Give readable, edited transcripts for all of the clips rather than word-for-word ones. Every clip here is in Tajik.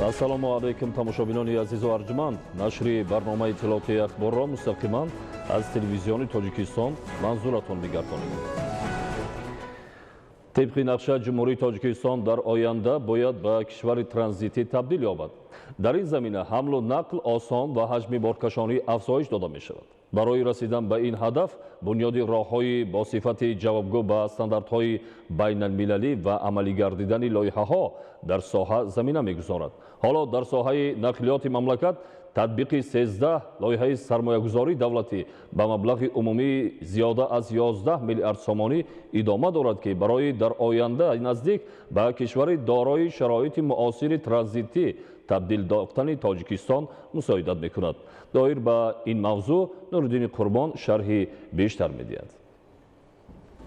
ассалому алейкум тамошобинони азизу арҷманд. Нашри барномаи иттилоотии ахборро мустақиман аз телевизиони Тоҷикистон манзуратон мегардонем. طبق نقشه جمهوری تاجیکستان در آینده باید به کشور ترانزیتی تبدیل یابد. در این زمینه حمل و نقل آسان و حجم بارکشانی افزایش داده می شود. برای رسیدن به این هدف بنیاد راههای با صفت جوابگو به استانداردهای بین المللی و عملی گردیدن لایحه‌ها در ساحه زمینه می‌گذارد. حالا در ساحه نقلیات مملکت تطبیق 13 لایحه سرمایه‌گذاری دولتی به مبلغ عمومی زیاده از 11 میلیارد سومانی ادامه دارد که برای در آینده نزدیک به کشور دارای شرایط معاصر ترانزیتی تبدیل داشتن تاجیکستان مساعدت می‌کند. دایر به این موضوع نورالدین قربان شرحی بیشتر می‌دهد.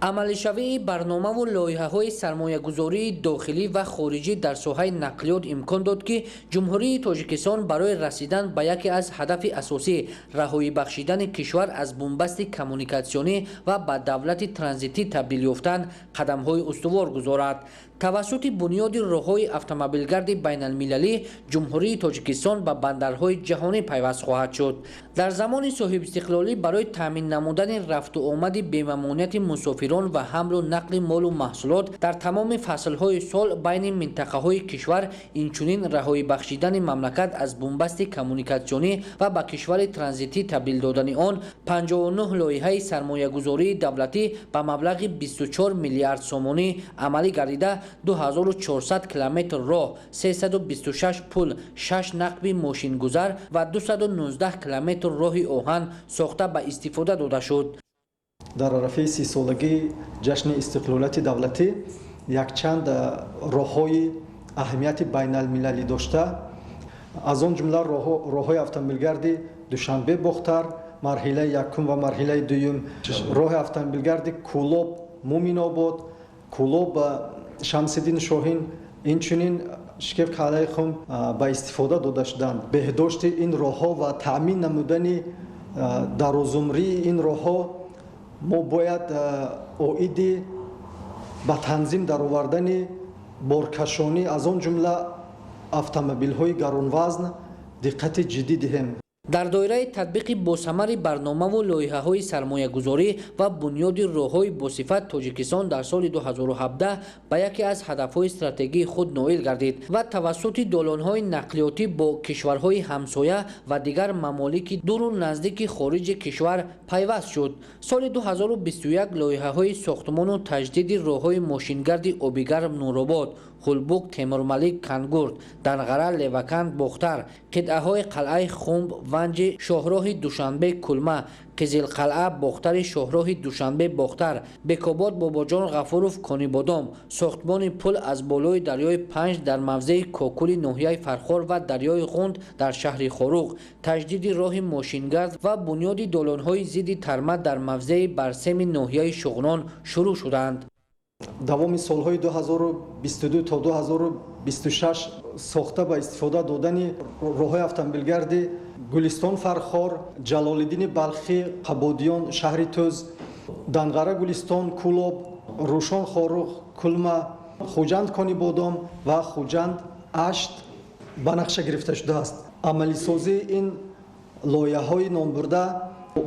عملشوی برنامه و لایحه‌های سرمایه‌گذاری داخلی و خارجی در ساحه نقلیات امکان داد که جمهوری تاجیکستان برای رسیدن به یکی از هدف اساسی رهایی بخشیدن کشور از بنبست کمونیکاسیونی و به دولت ترانزیتی تبدیل یافتن قدم‌های استوار گذارد. توسط بنیاد راههای اتومبیلگرد بین المللی جمهوری تاجیکستان به بندرهای جهانی پیوست خواهد شد. در زمان صاحب استقلالی برای تامین نمودن رفت و آمد بی‌ممانعت مسافران و حمل و نقل مال و محصولات در تمام فصلهای سال بین منطقه‌های کشور، اینچنین رهایی بخشیدن مملکت از بنبست کمونیکاسیونی و به کشور ترانزیتی تبدیل دادن آن 59 لایحه سرمایه‌گذاری دولتی به مبلغ 24 میلیارد سومانی عملی گردیده 2400 کیلومتر راه، 326 پل، 6 نقب ماشینگذار و 219 کیلومتر راه آهن ساخته به استفاده داده شد. در عرفه 30 سالگی جشن استقلالات دولتی یک چند راههای اهمیت بین المللی داشته. از آن جمله راههای اتومبیلگردی دوشنبه باختر مرحله یکم و مرحله دوم، راه اتومبیلگردی کولوب مومین‌آباد، کولوب شمس‌الدین شاهین، اینچنین شکیف کالای خم با استفاده داده شدند. بهداشت این راهها و تأمین نمودن درازعمری این راهها ما باید عاید به تنظیم درآوردن بارکشانی از آن جمله اتومبیل‌های گرانوزن دقت جدی دهیم. در دایره تطبیق باثمر برنامه و لایحه‌های سرمایه‌گذاری و بنیاد راههای با صفت تاجیکستان در سال 2017 به یکی از هدف‌های استراتژی خود نائل گردید و توسط دالان‌های نقلیاتی با کشورهای همسایه و دیگر ممالک دور و نزدیک خارج کشور پیوست شد. سال 2021 لایحه‌های ساختمان و تجدید راههای ماشینگرد آبیگرم نورآباد، خلبوک، تیمورملک، کنگورد، دنغره، لیوکند، باختر، قطعه‌های قلعه خنب، ونج، شاهراه دوشنبه، کلمه، قزل قلعه، باختر، شاهراه دوشنبه، باختر، بکاباد، باباجان، غفوروف، کانیبادام، ساختمان پل از بالای دریای پنج در موضع کاکل ناحیه فرخار و دریای غوند در شهر خاروق، تجدید راه ماشینگرد و بنیاد دالان‌های ضد ترمه در موضع برسم ناحیه شغنان شروع شدند. دوام سالهای 2022 تا 2026 ساخته با استفاده دادن راههای اتومبیلگرد گلستان فرخار، جلال‌الدین بلخی، قبادیان، شهر توز، دنغره گلستان، کولوب، روشان خاروق، کلمه، خوجند کانیبادام و خوجند اشت به نقشه گرفته شده است. عملی سازی این لایحه‌های نام برده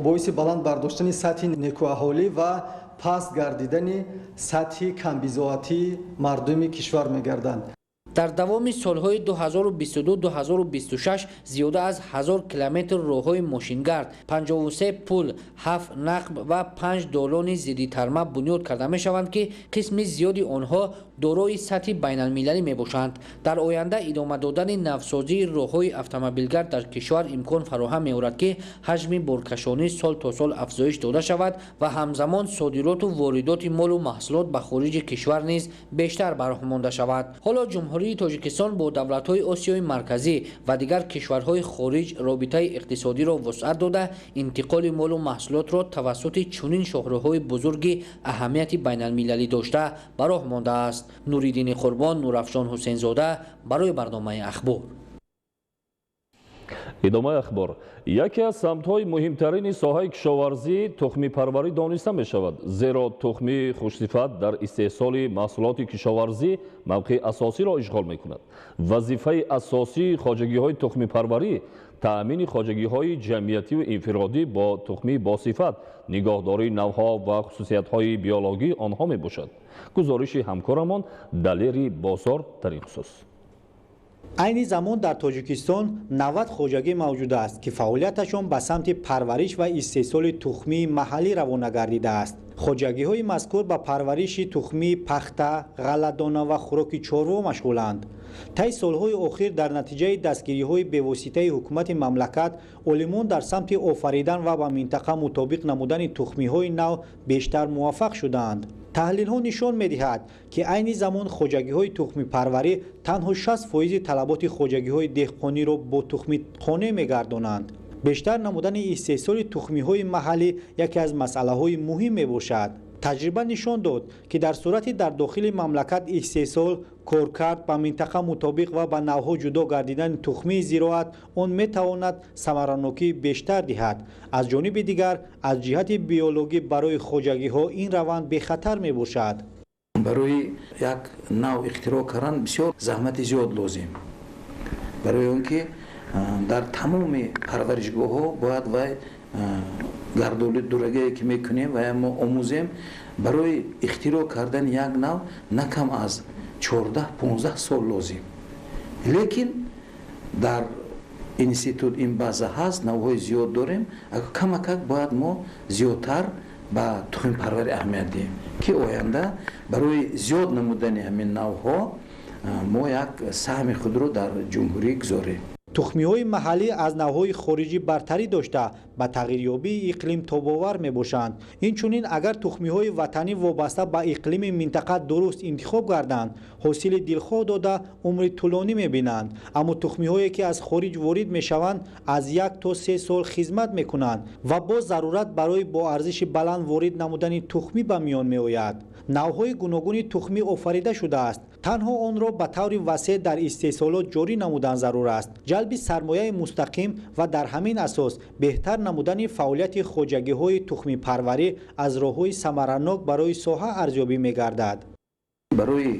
باعث بلند برداشتن سطح نیکواهالی و پست گردیدن سطح کمبیزاحتی مردم کشور می‌گردند. در دوام سالهای 2022-2026 زیاده از 1000 کیلومتر راههای ماشینگرد، 53 پل، 7 نقب و 5 دالان ضد ترمه بنیاد کرده می شوند که قسم زیادی آنها دارای سطح بین المللی می باشند. در آینده ادامه دادن نوسازی راههای اتومبیلگرد در کشور امکان فراهم می آورد که حجم بارکشانی سال تا سال افزایش داده شود و همزمان صادرات و واردات مال و محصولات به خارج کشور نیز بیشتر بهره شود. حالا جمهوری تاجیکستان با دولت‌های آسیای مرکزی و دیگر کشورهای خارج رابطه اقتصادی را وسعت داده انتقال مال و محصولات را توسط چنین شاهراه‌های بزرگ اهمیت بین المللی داشته به راه مانده است. نوریدین قربان، نورافشان حسین زاده برای برنامه اخبار. идомаи ахбор яке аз самтҳои муҳимтарини соҳаи кишоварзӣ тухмипарварӣ дониста мешавад, зеро тухми хушсифат дар истеҳсоли маҳсулоти кишоварзӣ мавқеи асосиро ишғол мекунад. Вазифаи асосии хоҷагиҳои тухмипарварӣ таъмини хоҷагиҳои ҷамъиятиву инфиродӣ бо тухми босифат, нигоҳдории навъҳо ва хусусиятҳои биологии онҳо мебошад. гузориши ҳамкорамон Далери Бозор дар ин хусус. айни замон дар Тоҷикистон 90 хоҷагӣ мавҷуд аст, ки фаъолияташон ба самти парвариш ва истеҳсоли тухмии маҳаллӣ равона гардидааст. хоҷагиҳои мазкур ба парвариши тухмии пахта, ғалладона ва хӯроки чорво машғуланд. таи солҳои охир дар натиҷаи дастгириҳои бевоситаи ҳукумати мамлакат, олимон дар самти офаридан ва ба минтақа мутобиқ намудани тухмиҳои нав бештар муваффақ шудаанд. таҳлилҳо нишон медиҳад, ки айни замон хоҷагиҳои тухмипарварӣ танҳо 60% талаботи хоҷагиҳои деҳқониро бо тухмихона мегардонанд. бештар намудани истеҳсоли тухмиҳои маҳаллӣ яке аз масъалаҳои муҳим мебошад. таҷриба нишон дод, ки дар сурати дар дохили мамлакат истеҳсол, коркард ба минтақа мутобиқ ва ба навъҳо ҷудо гардидани тухмии зироат он метавонад самаранокии бештар диҳад. аз ҷониби дигар, аз ҷиҳати биологӣ барои хоҷагиҳо ин раванд бехатар мебошад. барои як нав ихтироъ кардан бисёр заҳмати зиёд лозим. барои он ки дар тамоми парваришгоҳҳо бояд вай гардоли дурагие ки мекунем ва мо омӯзем, барои ихтироъ кардани як нав на кам аз 14-15 сол лозим. лекин дар институт ин баъза ҳаст, навъҳои зиёд дорем. камакак бояд мо зиёдтар ба тухмипарварӣ аҳамият диҳем, ки оянда барои зиёд намудани ҳамин навъҳо мо як саҳми худро дар ҷумҳурӣ гузорем. тухмиҳои маҳаллӣ аз навъҳои хориҷӣ бартарӣ дошта ба тағйирёбии иқлим тобовар мебошанд. инчунин агар тухмиҳои ватанӣ вобаста ба иқлими минтақа дуруст интихоб гарданд, ҳосили дилхоҳ дода умри тӯлонӣ мебинанд. аммо тухмиҳое ки аз хориҷ ворид мешаванд аз 1 то 3 сол хизмат мекунанд ва боз зарурат барои бо арзиши баланд ворид намудани тухмӣ ба миён меояд. навъҳои гуногуни тухмӣ офарида шудааст. танҳо онро ба таври васеъ дар истеҳсолот ҷорӣ намудан зарур аст. ҷалби сармояи мустақим ва дар ҳамин асос беҳтар намудани фаъолияти хоҷагиҳои тухмипарварӣ аз роҳҳои самаранок барои соҳа арзёбӣ мегардад. барои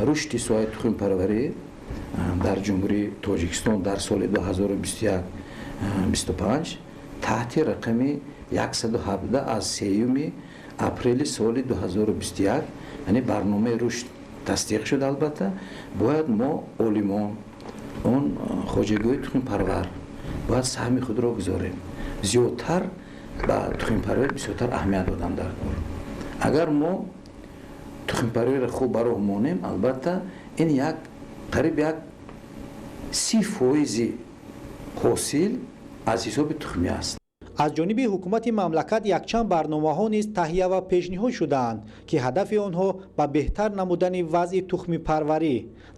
рушди соҳаи тухмипарварӣ дар ҷумҳурии Тоҷикистон дар соли 2021-25 таҳти рақами 117 аз 3 апрели соли 2021, яъне барномаи рушд тасдиқ шуд. албатта бояд мо олимон, он хоҷагиҳои тухмипарвар бояд саҳми худро гузорем. зиёдтар ба тухмипарварӣ бисёртар аҳамият додан дар кор. агар мо тухмипарвариро хуб ба роҳ монем, албатта ин як қариб як 30% ҳосил аз ҳисоби тухмӣ аст. аз ҷониби ҳукумати мамлакат якчанд барномаҳо низ таҳия ва пешниҳод шудаанд, ки ҳадафи онҳо ба беҳтар намудани вазъи тухмипарварӣ,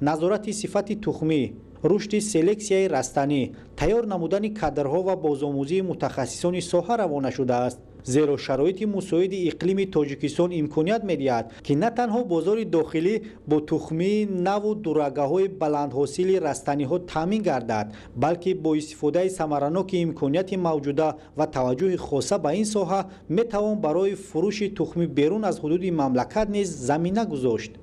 назорати сифати тухмӣ, рушди селексияи растанӣ, тайёр намудани кадрҳо ва бозомӯзии мутахассисони соҳа равона шудааст. зеро шароити мусоиди иқлими Тоҷикистон имконият медиҳад, ки на танҳо бозори дохилӣ бо тухмии наву дурагаҳои баландҳосили растаниҳо таъмин гардад, балки бо истифодаи самараноки имконияти мавҷуда ва таваҷҷӯҳи хоса ба ин соҳа метавон барои фурӯши тухмӣ берун аз ҳудуди мамлакат низ замина гузошт.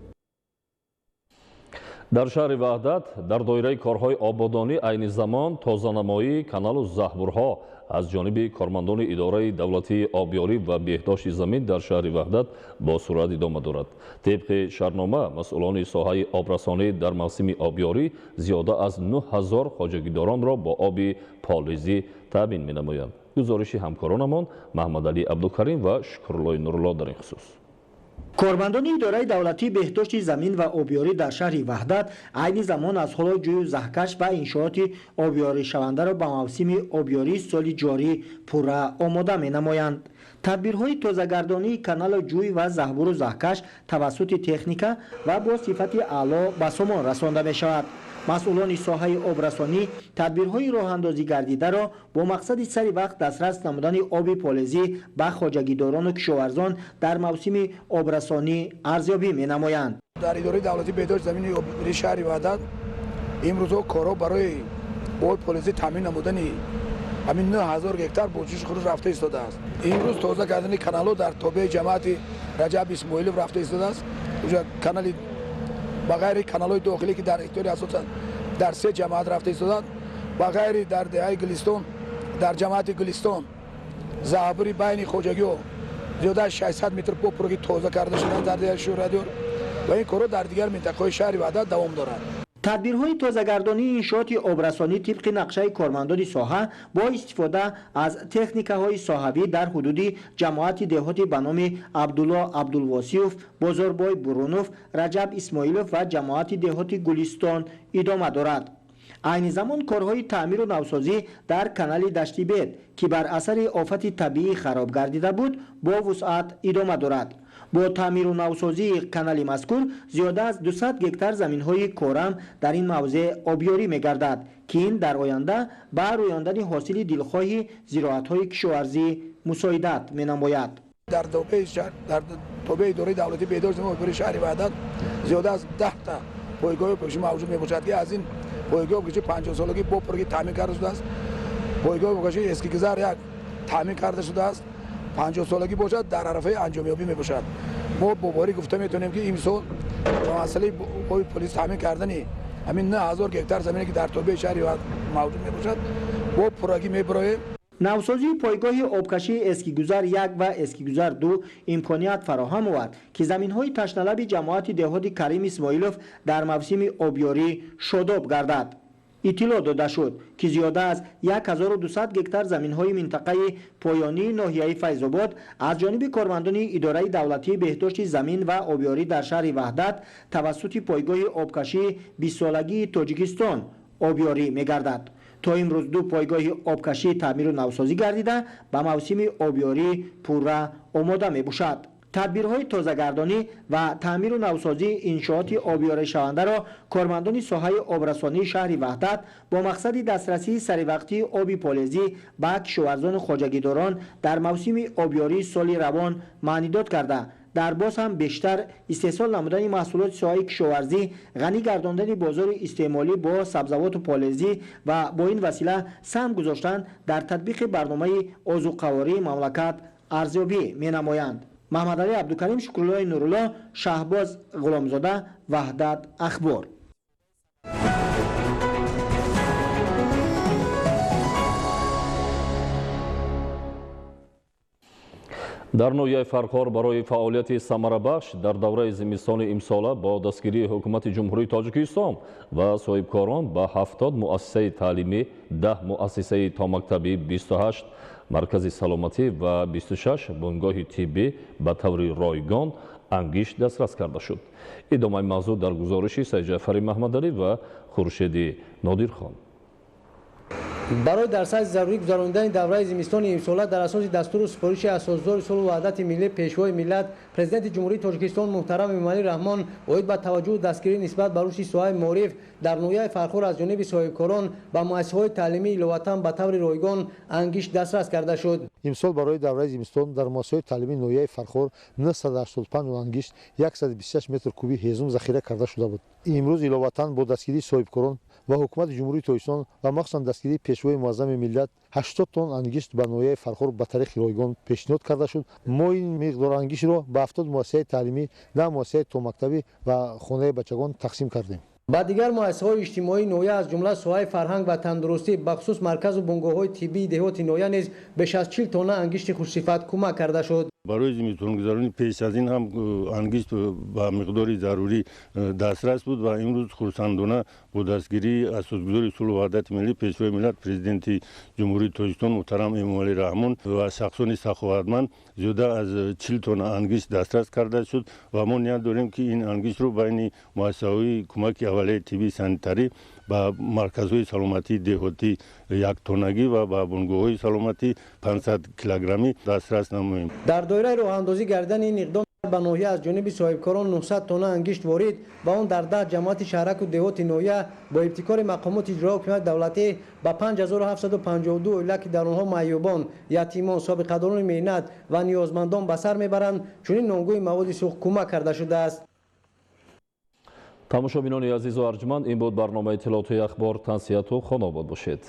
дар шаҳри Ваҳдат дар доираи корҳои ободонӣ айни замон тозанамоии каналу заҳбурҳо аз ҷониби кормандони идораи давлатии обёрӣ ва беҳдошти замин дар шаҳри Ваҳдат бо сурат идома дорад. тибқи шаҳрнома, масъулони соҳаи обрасонӣ дар мавсими обёрӣ зиёда аз 9000 хоҷагидоронро бо оби полизӣ таъмин менамоянд. гузориши ҳамкоронамон Маҳмадалӣ Абдукарим ва Шукруллои Нурулло дар ин хусус. кормандони идораи давлатии беҳдошти замин ва обёрӣ дар шаҳри Ваҳдат айни замон аз ҳоло ҷӯю заҳкаш ва иншооти обёришавандаро ба мавсими обёрии соли ҷорӣ пурра омода менамоянд. тадбирҳои тозагардонии каналу ҷӯй ва заҳбуру заҳкаш тавассути техника ва бо сифати аъло ба сомон расонда мешавад. масъулони соҳаи обрасонӣ тадбирҳои роҳандозӣ гардидаро бо мақсади сари вақт дастрас намудани оби полизӣ ба хоҷагидорону кишоварзон дар мавсими обрасонӣ арзёбӣ менамоянд. дар идораи давлати беҳдошти замини обёрии шаҳри Ваҳдат имрӯзҳо корҳо барои با پلیسی تامین نمودن همین 9000 هکتار بوجیش خروج رفته ایستاده است. امروز توزیع کردن کانالو در توبه جماعت رجب اسماعیلوف رفته ایستاده است. اونجا کانالی بغیر کانال‌های داخلی که در اختیار اساسا در 3 جماعت رفته ایستاده بغیر در دهه گلستان در جماعت گلستان زابری بین خوجگی و زیاده 600 متر پوپروگی توزیع کرده شدند در دهه شوردور و این کارو در دیگر منطقه‌های شهر وحدت دوام دارد. تدبیرهای تازه‌گردانی انشاءات آبرسانی طبق نقشه کارمندان ساحه با استفاده از تکنیک‌های ساحوی در حدود جماعت دهاتی به نام عبدالله عبدالواسیوف، بازاربای برونوف، رجب اسماعیلوف و جماعت دهاتی گلستان ادامه دارد. عین زمان کارهای تعمیر و نوسازی در کانال دشتی بید که بر اثر آفت طبیعی خراب گردیده بود با وسعت ادامه دارد. با تعمیر و نوسازی کانال مذکور زیاده از 200 هکتار زمین‌های کورم در این موضع آبیاری می‌گردد که این در آینده به رویاندن حاصل دلخواه زراعت‌های کشاورزی مساعدت می‌نماید. در توبه اداره دولتی بهداشت و شهر وحدت زیاده از 10 تا پایگاه پوشش موجود می‌باشد که از این پایگاه بخشی 50 سالگی بوپروگی تعمیر کرده شده است. پایگاه بخشی اسکی گذار یک تعمیر کرده شده است. 50 سالگی باشد در عرفه انجامیابی میباشد. ما باباری گفته میتونیم که امسال مسئله پلیس تعمیر کردن همین 9000 هکتار زمینی که در توبه شهر موجود میباشد با پروژه میبره. نوسازی پایگاه آبکشی اسکیگذار 1 و اسکیگذار 2 امکانیت فراهم آورد که زمین‌های تشنه‌لب جماعت دهاتی کریم اسماعیلوف در موسم آبیاری شاداب گردد. اطلاع داده شد که زیاده از 1200 هکتار زمین‌های منطقه پایانی ناحیه فیض‌آباد از جانب کارمندان اداره دولتی بهداشت زمین و آبیاری در شهر وحدت توسط پایگاه آبکشی 20 سالگی تاجیکستان آبیاری می‌گردد. تا امروز 2 پایگاه آبکشی تعمیر و نوسازی گردیده به موسم آبیاری پورا آماده می‌باشد. تدبیرهای تازه‌گردانی و تعمیر و نوسازی انشاءات آبیاری شونده را کارمندان ساحه آبرسانی شهر وحدت با مقصد دسترسی سریع آب پالزی به کشاورزان خواجگیداران در موسم آبیاری سال روان معنیداد کرده در باز هم بیشتر استحصال نمودن محصولات ساحه کشاورزی، غنی گرداندن بازار استعمالی با سبزیجات و پالزی و با این وسیله سهم گذاشتن در تطبیق برنامه آذوقه‌واری مملکت ارزیابی می‌نمایند. محمد علی عبدالکریم، شکرالله نورالله، شهباز غلامزاده، وحدت اخبار. در نویای فرخار برای فعالیت ثمره‌بخش در دوره زمستان امساله با دستگیری حکومت جمهوری تاجیکستان و صاحبکاران به 70 مؤسسه تعلیمی، 10 مؤسسه تا مکتبی، 28 مرکز سلامتی و 26 بنگاه طبی به طور رایگان انگشت دسترس کرده شد. ادامه موضوع در گزارش سید جعفر محمدعلی و خورشید نادرخان. برای درصد ضروری گذراندن دوره زمستان امساله در اساس دستور و سفارش اساسدار صلح و وحدت ملی پیشوای ملت پرزیدنت جمهوری تاجیکستان محترم امامعلی رحمان اومید به توجه و دستگیری نسبت به رشد ساحه معارف در نویای فرخار از جانب صاحبکاران و مؤسسه‌های تعلیمی ایلوطن به طور رایگان انگشت دسترس کرده شد. امسال برای دوره زمستان در مؤسسه‌های تعلیمی نویای فرخار 985 انگشت 126 متر کوبی هیزم ذخیره کرده شده بود. امروز ایلوطن با دستگیری صاحبکاران و حکومت جمهوری تاجیکستان و مخصوصا دستگیری پیشوای معظم ملت 80 تن انگشت به نویای فرخار به طریق رایگان پیشنهاد کرده شد. ما این مقدار انگشت را به 70 مؤسسه تعلیمی، 10 مؤسسه تا مکتبی و خانه بچگان تقسیم کردیم. با دیگر مؤسسه‌های اجتماعی نویه از جمله ساحه فرهنگ و تندرستی بخصوص مرکز و بنگاه‌های طبی دهات نویه نیز بیش از 40 تن انگشت خوشصفت کمک کرده شد. برای زمستان گذرانی پیش از این هم انگشت با مقداری ضروری دسترس بود و امروز خرسندانه با دستگیری اساسگذار صلح و وحدت ملی پیشوای ملت پرزیدنت جمهوری تاجیکستان محترم امامعلی رحمان و شخصان سخاوتمند زیاده از 40 تن انگشت دسترس کرده شد و ما نیاز داریم که این انگشت رو بین مؤسسه‌های کمک اولیه طبی سانیتری با مرکزهای سلامتی دهاتی 1 تنگی و با بنگاه‌های سلامتی 500 کیلوگرمی دسترس نماییم. در دایره راه اندازی کردن این اقدام به ناحیه از جانب صاحبکاران 900 تن انگشت وارد و آن در 10 جماعت شهرک و دهات ناحیه با ابتکار مقامات اجرایی حکومت دولتی به 5752 عائله که در آنها معیوبان، یتیمان، سابقه‌داران مهنت و نیازمندان به سر میبرند چنین نانگوی مواد سوخت کمک کرده شده است. тамошобинони азизу арҷманд, ин буд барномаи иттилооту ахбор. Тансияту хонобод бошед.